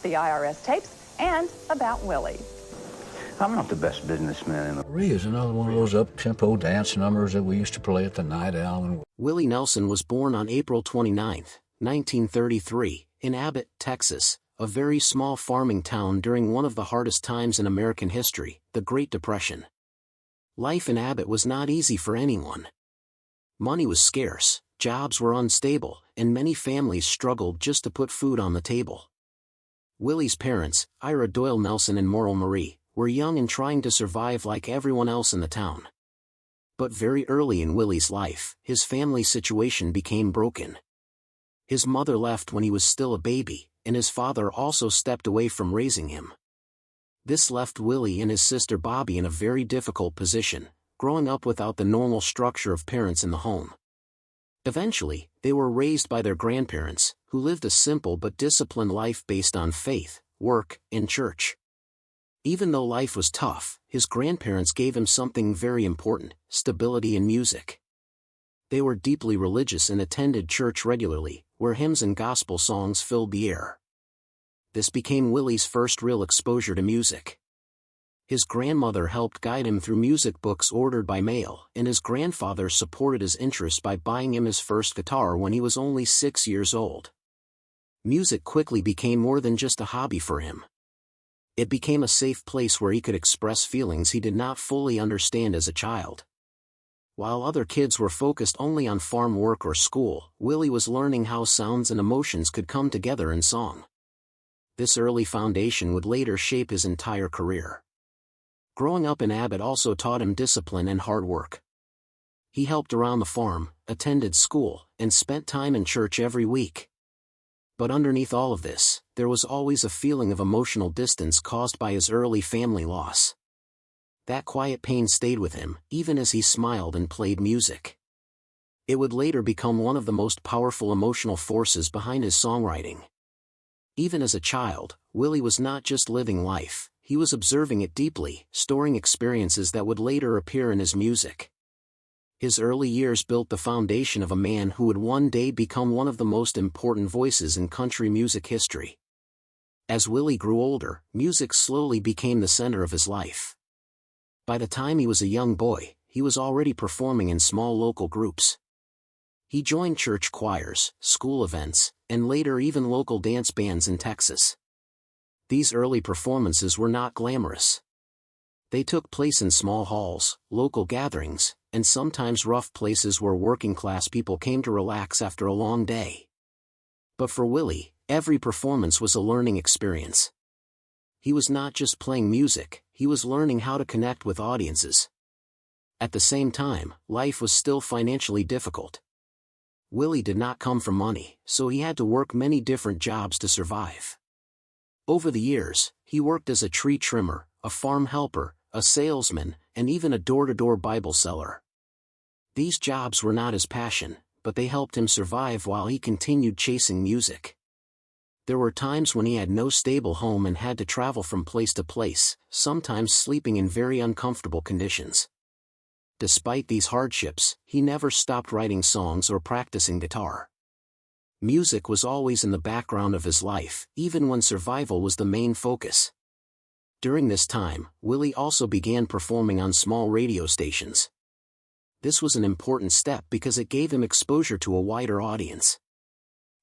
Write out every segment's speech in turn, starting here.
the IRS tapes, and about Willie. I'm not the best businessman in the world. Marie is another one of those up-tempo dance numbers that we used to play at the Night Owl. Willie Nelson was born on April 29, 1933, in Abbott, Texas, a very small farming town during one of the hardest times in American history, the Great Depression. Life in Abbott was not easy for anyone. Money was scarce, jobs were unstable, and many families struggled just to put food on the table. Willie's parents, Ira Doyle Nelson and Morrill Marie, were young and trying to survive like everyone else in the town. But very early in Willie's life, his family situation became broken. His mother left when he was still a baby, and his father also stepped away from raising him. This left Willie and his sister Bobby in a very difficult position, growing up without the normal structure of parents in the home. Eventually, they were raised by their grandparents, who lived a simple but disciplined life based on faith, work, and church. Even though life was tough, his grandparents gave him something very important: stability in music. They were deeply religious and attended church regularly, where hymns and gospel songs filled the air. This became Willie's first real exposure to music. His grandmother helped guide him through music books ordered by mail, and his grandfather supported his interest by buying him his first guitar when he was only 6 years old. Music quickly became more than just a hobby for him. It became a safe place where he could express feelings he did not fully understand as a child. While other kids were focused only on farm work or school, Willie was learning how sounds and emotions could come together in song. This early foundation would later shape his entire career. Growing up in Abbott also taught him discipline and hard work. He helped around the farm, attended school, and spent time in church every week. But underneath all of this, there was always a feeling of emotional distance caused by his early family loss. That quiet pain stayed with him, even as he smiled and played music. It would later become one of the most powerful emotional forces behind his songwriting. Even as a child, Willie was not just living life, he was observing it deeply, storing experiences that would later appear in his music. His early years built the foundation of a man who would one day become one of the most important voices in country music history. As Willie grew older, music slowly became the center of his life. By the time he was a young boy, he was already performing in small local groups. He joined church choirs, school events, and later even local dance bands in Texas. These early performances were not glamorous. They took place in small halls, local gatherings, and sometimes rough places where working-class people came to relax after a long day. But for Willie, every performance was a learning experience. He was not just playing music, he was learning how to connect with audiences. At the same time, life was still financially difficult. Willie did not come from money, so he had to work many different jobs to survive. Over the years, he worked as a tree trimmer, a farm helper, a salesman, and even a door-to-door Bible seller. These jobs were not his passion, but they helped him survive while he continued chasing music. There were times when he had no stable home and had to travel from place to place, sometimes sleeping in very uncomfortable conditions. Despite these hardships, he never stopped writing songs or practicing guitar. Music was always in the background of his life, even when survival was the main focus. During this time, Willie also began performing on small radio stations. This was an important step because it gave him exposure to a wider audience.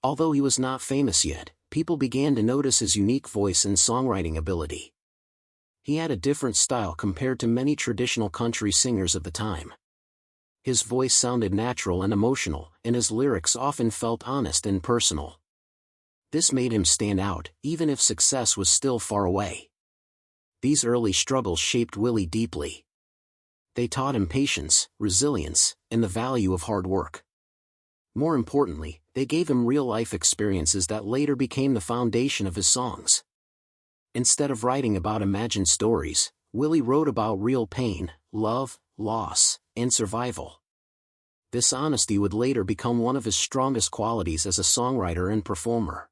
Although he was not famous yet, people began to notice his unique voice and songwriting ability. He had a different style compared to many traditional country singers of the time. His voice sounded natural and emotional, and his lyrics often felt honest and personal. This made him stand out, even if success was still far away. These early struggles shaped Willie deeply. They taught him patience, resilience, and the value of hard work. More importantly, they gave him real-life experiences that later became the foundation of his songs. Instead of writing about imagined stories, Willie wrote about real pain, love, loss, and survival. This honesty would later become one of his strongest qualities as a songwriter and performer.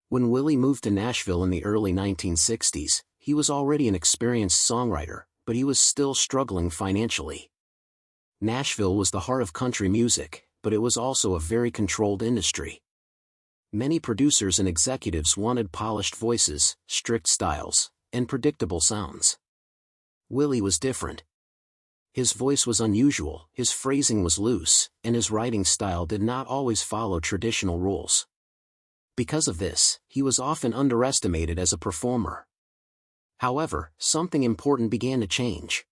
When Willie moved to Nashville in the early 1960s, he was already an experienced songwriter, but he was still struggling financially. Nashville was the heart of country music, but it was also a very controlled industry. Many producers and executives wanted polished voices, strict styles, and predictable sounds. Willie was different. His voice was unusual, his phrasing was loose, and his writing style did not always follow traditional rules. Because of this, he was often underestimated as a performer. However, something important began to change.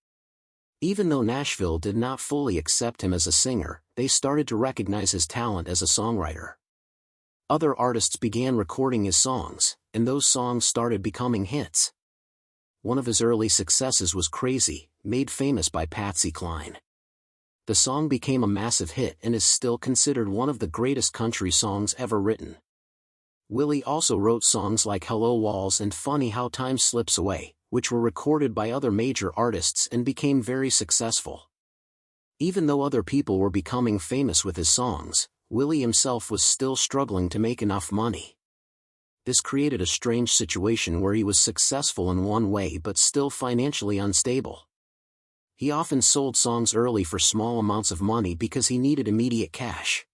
Even though Nashville did not fully accept him as a singer, they started to recognize his talent as a songwriter. Other artists began recording his songs, and those songs started becoming hits. One of his early successes was Crazy, made famous by Patsy Cline. The song became a massive hit and is still considered one of the greatest country songs ever written. Willie also wrote songs like Hello Walls and Funny How Time Slips Away, which were recorded by other major artists and became very successful. Even though other people were becoming famous with his songs, Willie himself was still struggling to make enough money. This created a strange situation where he was successful in one way but still financially unstable. He often sold songs early for small amounts of money because he needed immediate cash.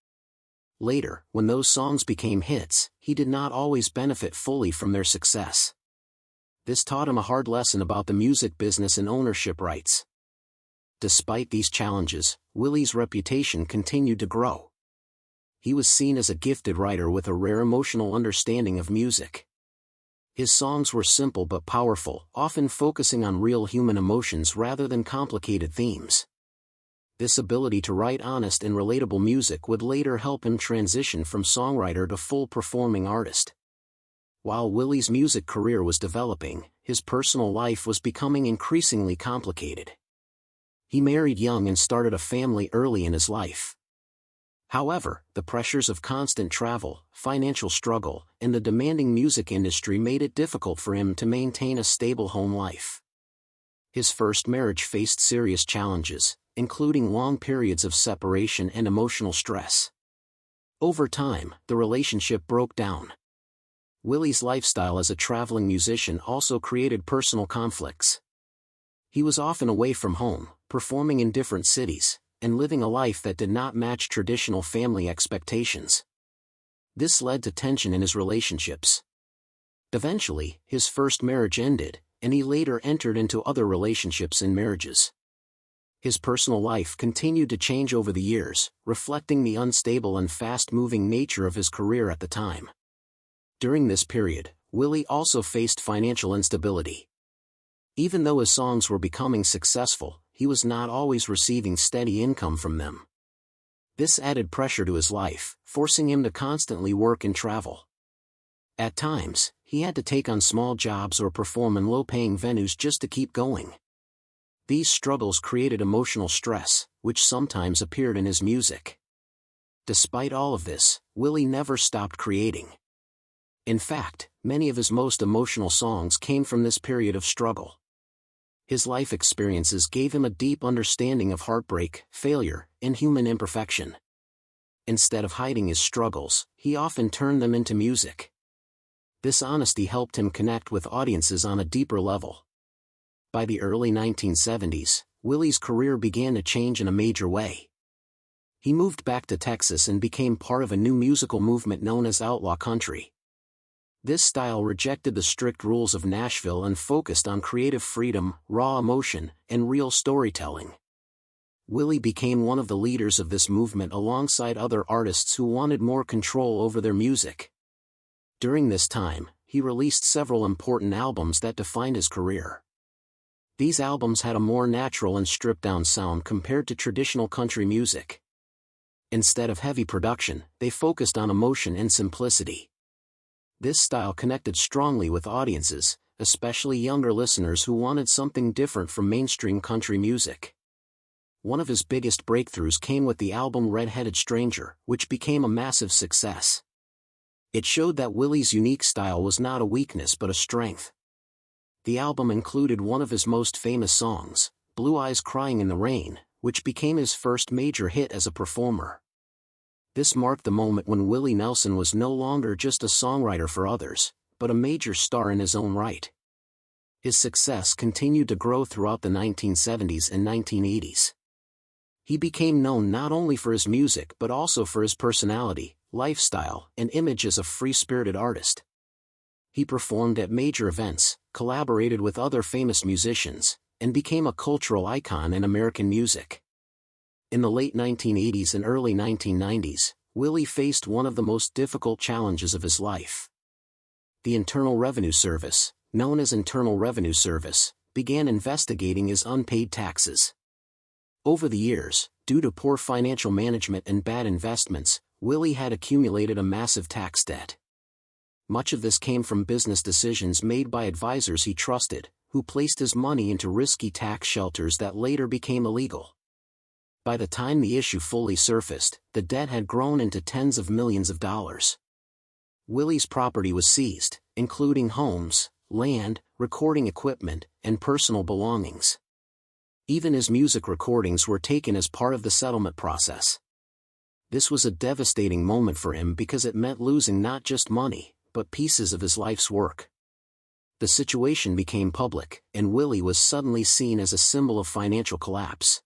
Later, when those songs became hits, he did not always benefit fully from their success. This taught him a hard lesson about the music business and ownership rights. Despite these challenges, Willie's reputation continued to grow. He was seen as a gifted writer with a rare emotional understanding of music. His songs were simple but powerful, often focusing on real human emotions rather than complicated themes. This ability to write honest and relatable music would later help him transition from songwriter to full performing artist. While Willie's music career was developing, his personal life was becoming increasingly complicated. He married young and started a family early in his life. However, the pressures of constant travel, financial struggle, and the demanding music industry made it difficult for him to maintain a stable home life. His first marriage faced serious challenges, including long periods of separation and emotional stress. Over time, the relationship broke down. Willie's lifestyle as a traveling musician also created personal conflicts. He was often away from home, performing in different cities, and living a life that did not match traditional family expectations. This led to tension in his relationships. Eventually, his first marriage ended, and he later entered into other relationships and marriages. His personal life continued to change over the years, reflecting the unstable and fast-moving nature of his career at the time. During this period, Willie also faced financial instability. Even though his songs were becoming successful, he was not always receiving steady income from them. This added pressure to his life, forcing him to constantly work and travel. At times, he had to take on small jobs or perform in low-paying venues just to keep going. These struggles created emotional stress, which sometimes appeared in his music. Despite all of this, Willie never stopped creating. In fact, many of his most emotional songs came from this period of struggle. His life experiences gave him a deep understanding of heartbreak, failure, and human imperfection. Instead of hiding his struggles, he often turned them into music. This honesty helped him connect with audiences on a deeper level. By the early 1970s, Willie's career began to change in a major way. He moved back to Texas and became part of a new musical movement known as Outlaw Country. This style rejected the strict rules of Nashville and focused on creative freedom, raw emotion, and real storytelling. Willie became one of the leaders of this movement alongside other artists who wanted more control over their music. During this time, he released several important albums that defined his career. These albums had a more natural and stripped-down sound compared to traditional country music. Instead of heavy production, they focused on emotion and simplicity. This style connected strongly with audiences, especially younger listeners who wanted something different from mainstream country music. One of his biggest breakthroughs came with the album Red-Headed Stranger, which became a massive success. It showed that Willie's unique style was not a weakness but a strength. The album included one of his most famous songs, Blue Eyes Crying in the Rain, which became his first major hit as a performer. This marked the moment when Willie Nelson was no longer just a songwriter for others, but a major star in his own right. His success continued to grow throughout the 1970s and 1980s. He became known not only for his music but also for his personality, lifestyle, and image as a free-spirited artist. He performed at major events, collaborated with other famous musicians, and became a cultural icon in American music. In the late 1980s and early 1990s, Willie faced one of the most difficult challenges of his life. The Internal Revenue Service, known as Internal Revenue Service, began investigating his unpaid taxes. Over the years, due to poor financial management and bad investments, Willie had accumulated a massive tax debt. Much of this came from business decisions made by advisors he trusted, who placed his money into risky tax shelters that later became illegal. By the time the issue fully surfaced, the debt had grown into tens of millions of dollars. Willie's property was seized, including homes, land, recording equipment, and personal belongings. Even his music recordings were taken as part of the settlement process. This was a devastating moment for him because it meant losing not just money, but pieces of his life's work. The situation became public, and Willie was suddenly seen as a symbol of financial collapse.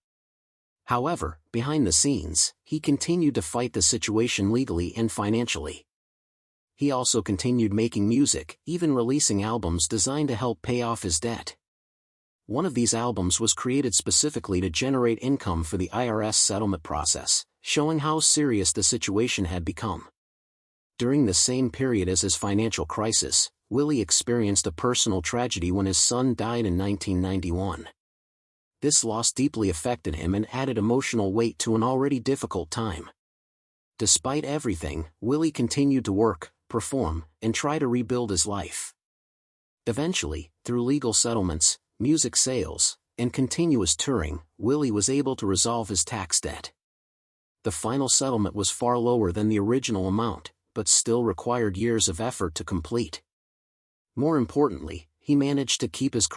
However, behind the scenes, he continued to fight the situation legally and financially. He also continued making music, even releasing albums designed to help pay off his debt. One of these albums was created specifically to generate income for the IRS settlement process, showing how serious the situation had become. During the same period as his financial crisis, Willie experienced a personal tragedy when his son died in 1991. This loss deeply affected him and added emotional weight to an already difficult time. Despite everything, Willie continued to work, perform, and try to rebuild his life. Eventually, through legal settlements, music sales, and continuous touring, Willie was able to resolve his tax debt. The final settlement was far lower than the original amount, but still required years of effort to complete. More importantly, he managed to keep his